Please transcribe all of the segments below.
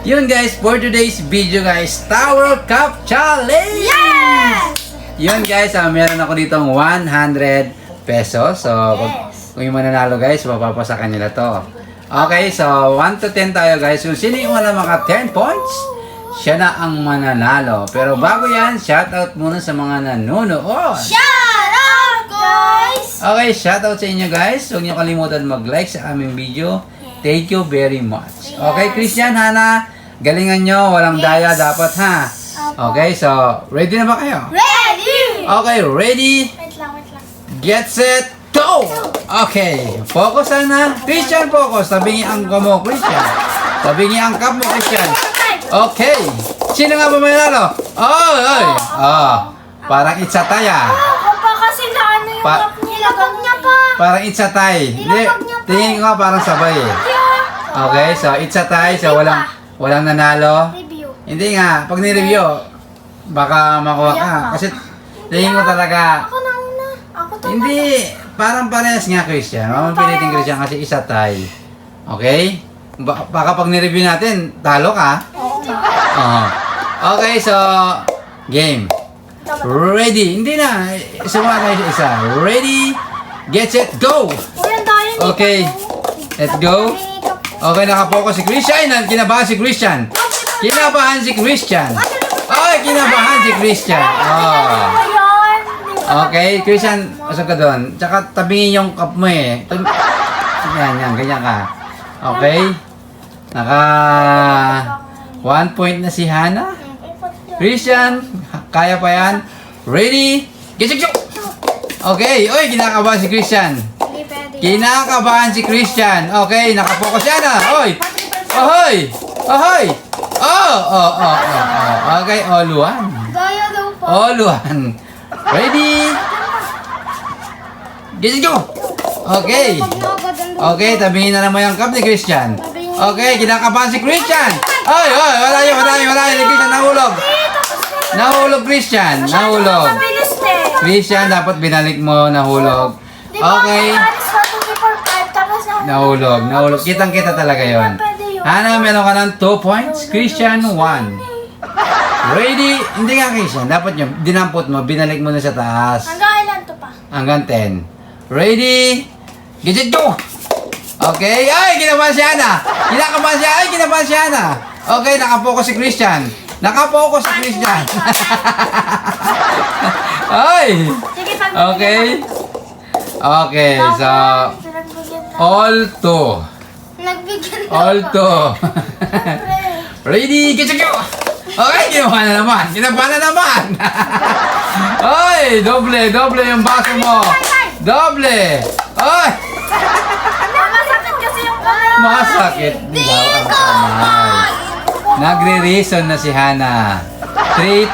Yun guys, for today's video guys, Tower Cup Challenge! Yes! Yun guys, meron ako ditong 100 pesos. So, kung yung mananalo guys, mapapasa kanila to. Okay, so 1 to 10 tayo guys. Kung sino yung wala maka 10 points, siya na ang mananalo. Pero bago yan, shoutout muna sa mga nanonood. Shout out, guys! Okay, shoutout sa inyo guys. Huwag niyo kalimutan mag-like sa aming video. Thank you very much. Okay, Christian, Hana, galingan nyo. Walang daya dapat ha. Okay, so ready na ba kayo? Ready! Okay, ready? Wait lang. Get set, go! Okay, focus na. Christian, focus. Tabingi ang mo, Christian. Tabingi ang cup mo, Christian. Okay. Sino nga ba may lalo? Oh, oy. Oh, parang itsatay ah. Ako pa kasi na ano yung cup niya. Nilagag niya pa. Parang itsatay. Hindi, tingin ko nga parang sabay eh. Okay, so itsatay. So walang nanalo. Review. Hindi nga, pag ni-review, baka makuha ka. Kasi tingin ko talaga, Ako na una. Ako talaga. hindi, parang parehas nga Christian. Mamapilitin Christian kasi isa tayo. Okay? Baka pag ni-review natin, talo ka. Oo. Okay, so, game. Ready. Hindi na. Sumama kayo sa isa. Ready, get set, go! Okay. Let's go. Okay, nakapokus si Christian. Kinabahan si Christian. Kinabahan si Christian. Ay, kinabahan si Christian. Oh. Okay, Christian, usap ka doon. Tsaka tabingin yung cup mo eh. Yan, ganyan ka. Okay. Naka 1 point na si Hana. Christian, kaya pa yan. Ready? Get set, go! Okay, oy, kinakabahan si Christian. Kinakabahan si Christian. Okay, nakapokus yan ah. Oy! Ohoy! Ohoy! Oh. Okay, all one. Gaya daw po. All one. Ready? Get it, go! Okay. Okay, tabingin na naman yung cup ni Christian. Okay, kinakabahan si Christian. Ay, wala yun. Christian, nahulog. Nahulog, Christian. Nahulog. Christian, dapat binalik mo, nahulog. Okay. Nahulog. Kitang-kita talaga yon. Hana, meron ka ng 2 points. Christian, 1. Ready? Hindi nga, Christian. Dapat yung dinampot mo, binalik mo na sa taas. Hanggang ilan to pa? Hanggang 10. Ready? Get it, go! Okay. Ay, kinabahan si Hana. Kinabahan si Hana. Okay, nakapokus si Christian. Nakapokus si Christian. Ay! Okay. Okay, so all two. Nagbigyan na All pa. two. Ready, get go! Okay, kinabahan na naman. Ay, doble yung baso mo. Doble. Ay, Masakit kasi yung kamay. masakit daw ang kamay. Nagre-reason na si Hana. 3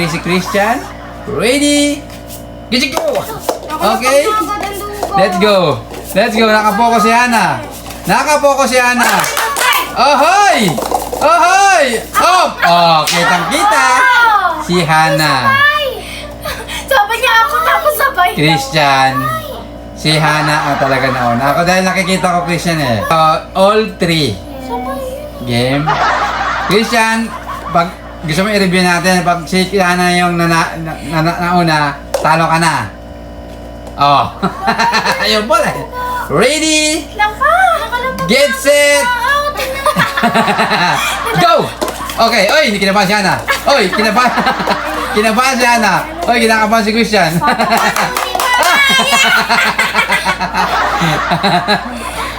si Christian. Ready, get go! Okay, let's go. Nakapokus si Hana. Ahoy! Up! Oh, kitang-kita. Si Hana. Sabi niya ako tapos sabay. Christian. Si Hana ang talaga nauna. Ako dahil nakikita ko Christian eh. All 3. Game. Christian, pag gusto mo i-review natin, pag si Hana yung nauna, talo ka na. Oh. Ayun po eh. Ready? Lang pa. Get set! Go! Okay, oy, hindi kinabahan si Hana. Oy, kinabahan si Hana. Oy, kinakabahan si Christian.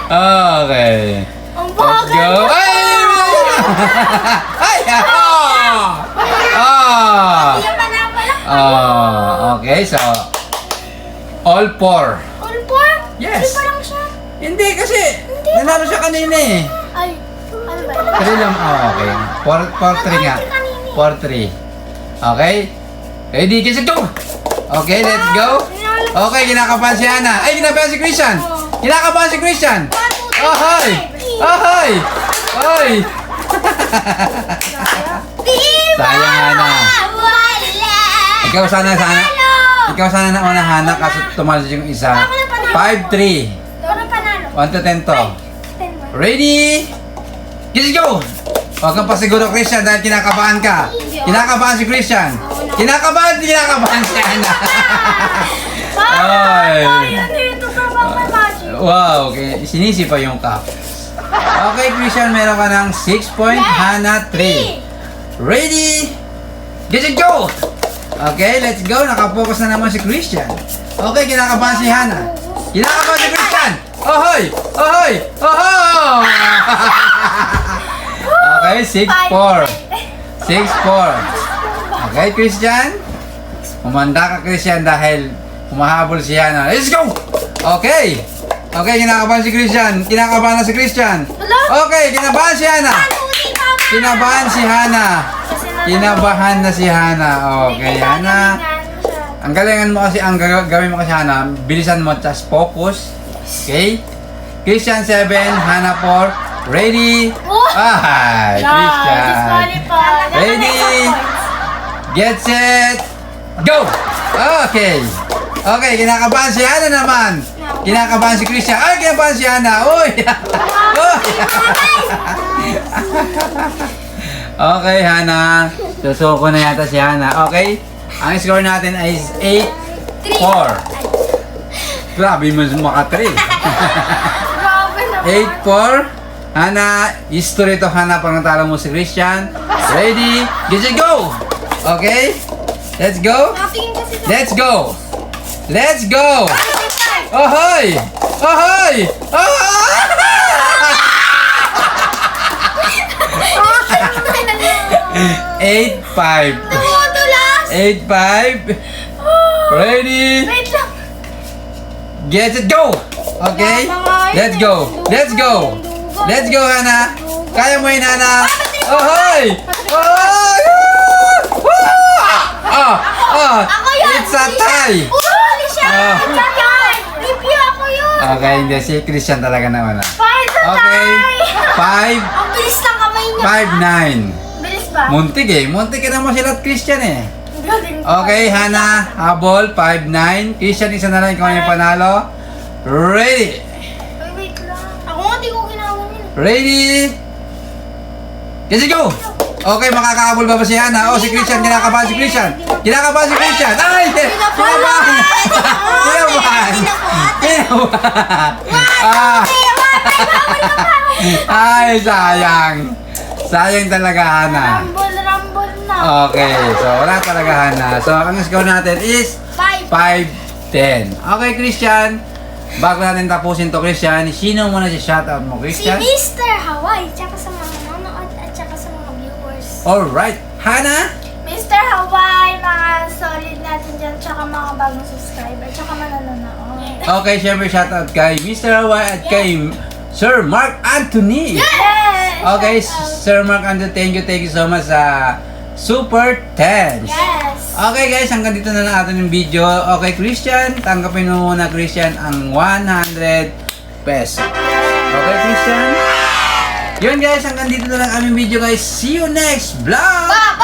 Okay. Ang Let's bagal. go. Ay! Yung panapalak. Okay, so all 4. All four? Yes. Hindi pa lang siya. Hindi kasi nanalo siya kanina eh. Ay, ano ba yun? 3 lang. Okay. 4-3 nga. 4-3. Okay? Ready? Get set, go! Okay, let's go. Okay, kinakabahan si Hana. Ay, kinakabahan si Christian. Ahoy! Sayang, Hana. Wala. Ikaw sana nauna, Hana, kasi tumalas yung isa. 5-3. Ano panalo? 1 to 10 to. Ready? Get it, go! Huwag kang pasiguro, Christian, dahil kinakabahan ka. Kinakabahan si Christian. Kinakabahan si Hana. Ay. Ito pa mga magic. Wow, okay. Sinisi pa yung cup. Okay, Christian, meron ka ng 6 point. Hana, 3. Ready? Get it, go! Okay, let's go. Nakapokus na naman si Christian. Okay, kinakabahan si Hana. Kinakabahan si Christian. Ohoy! Ohoy! Oho! Okay, 6-4. 6-4. Okay, Christian. Umanda ka, Christian, dahil humahabol si Hana. Let's go! Okay. Okay, kinakabahan si Christian. Kinakabahan na si Christian. Okay, kinabahan si Hana. Kinabahan si Hana. Kinabahan na si Hana. Okay, Hana. Ang galingan mo kasi, ang gawin mo kasi, Hana, bilisan mo, tas focus. Okay? Christian 7, Hana 4. Ready? Ay, Christian. Ready? Get set. Go! Okay. Okay, kinakabahan si Hana naman. Kinakabahan si Christian. Ay, kinakabahan si Hana. Uy! Uy! Okay, Hana. Susuko na yata si Hana. Okay? Ang score natin ay 8-4. Grabe mo maka-3. 8-4. Hana, history to, Hana, pag natalo mo si Christian. Ready? Get it, go! Okay? Let's go. Let's go. Let's go. Ahoy! Ahoy! Ahoy! 8-5. 8-5. Ready? Wait lang. Get it, go! Okay? Let's go. Let's go. Let's go, Hana. Kaya mo yun, Hana. Ahoy! Ahoy! Ako yun! It's a tie. Huli siya! Ah. It's a tie! Review ako yun! Okay, hindi. Si Christian talaga naman. It's a Okay. tie! Ang bilis ng kamay niya. 5-9. Bilis ba? Muntik eh. Muntik ka naman sila at Christian eh. Galing. Okay, Hana, habol, 5-9. Christian, isa na lang ikaw yung panalo. Ready? Ay, wait lang. Ako nga, di ko ginawa yun. Ready? Let's go! Okay, makakahabol ba si Hana? Oh, si Christian, kinakabahan si Christian. Kinakabahan si Christian. Ay! Kinakabahan! Kinakabahan! Kinakabahan! Ah! Ay, sayang. Sayang talaga, Hana. Rumble na. Okay, so wala talaga, Hana. So, ang score natin is 5-10. Okay, Christian. Bago natin tapusin to, Christian, sino muna si shoutout mo, Si Christian? Mr. Hawaii, tsaka sa mga nanonood at tsaka sa mga viewers. Alright. Hana? Mr. Hawaii, mga solid natin dyan, tsaka mga bagong subscriber, tsaka manonood. Okay, syempre shoutout kay Mr. Hawaii at kay Sir Mark Anthony. Yes! Okay, Sir Mark Anthony, thank you so much sa Super 10. Yes! Okay guys, hanggang dito na lang atin yung video. Okay, Christian, tanggapin mo muna, Christian, ang 100 peso. Okay, Christian? Yun guys, hanggang dito na lang aming video guys. See you next vlog! Bye!